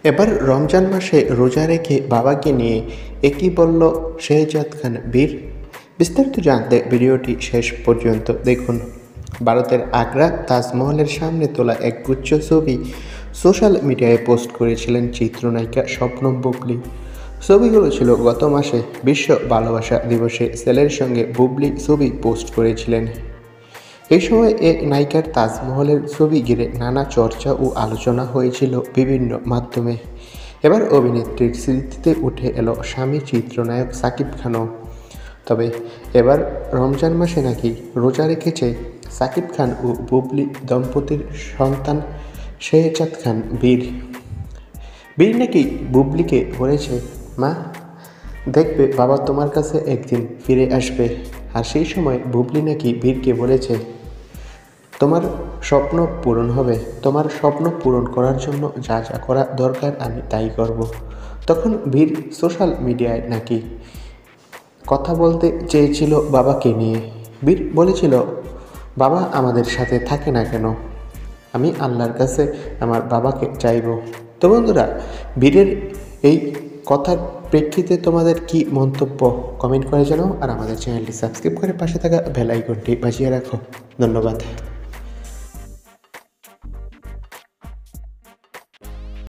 এবার রমজান মাসে রোজা রেখে বাবাকে নিয়ে একই বলল শেহজাদ খান বীর। বিস্তারিত জানতে ভিডিওটি শেষ পর্যন্ত দেখুন। ভারতের আগ্রা তাজমহলের সামনে তোলা এক গুচ্ছ ছবি সোশ্যাল মিডিয়ায় পোস্ট করেছিলেন চিত্রনায়িকা শবনম বুবলী। ছবিগুলো ছিল গত মাসে বিশ্ব ভালোবাসা দিবসে ছেলের সঙ্গে বুবলী ছবি পোস্ট করেছিলেন। এই সময় নায়িকার তাজমহলের ছবি ঘিরে নানা চর্চা ও আলোচনা হয়েছিল বিভিন্ন মাধ্যমে। এবার অভিনেত্রীর স্মৃতিতে উঠে এলো স্বামী চিত্রনায়ক সাকিব খানও। তবে এবার রমজান মাসে নাকি রোজা রেখেছে সাকিব খান ও বুবলী দম্পতির সন্তান শেহজাদ খান বীর। বীর নাকি বুবলীকে বলেছে, মা দেখবে বাবা তোমার কাছে একদিন ফিরে আসবে। আর সেই সময় বুবলী নাকি বীরকে বলেছে, তোমার স্বপ্ন পূরণ হবে, তোমার স্বপ্ন পূরণ করার জন্য যা যা করা দরকার আমি তাই করব। তখন বীর সোশ্যাল মিডিয়ায় নাকি কথা বলতে চেয়েছিল বাবাকে নিয়ে। বীর বলেছিল, বাবা আমাদের সাথে থাকে না কেন, আমি আল্লাহর কাছে আমার বাবাকে চাইব। তো বন্ধুরা, বীরের এই কথার প্রেক্ষিতে তোমাদের কি মন্তব্য কমেন্ট করে জানাও। আর আমাদের চ্যানেলটি সাবস্ক্রাইব করে পাশে থাকা বেল আইকনটি বাজিয়ে রাখো। ধন্যবাদ।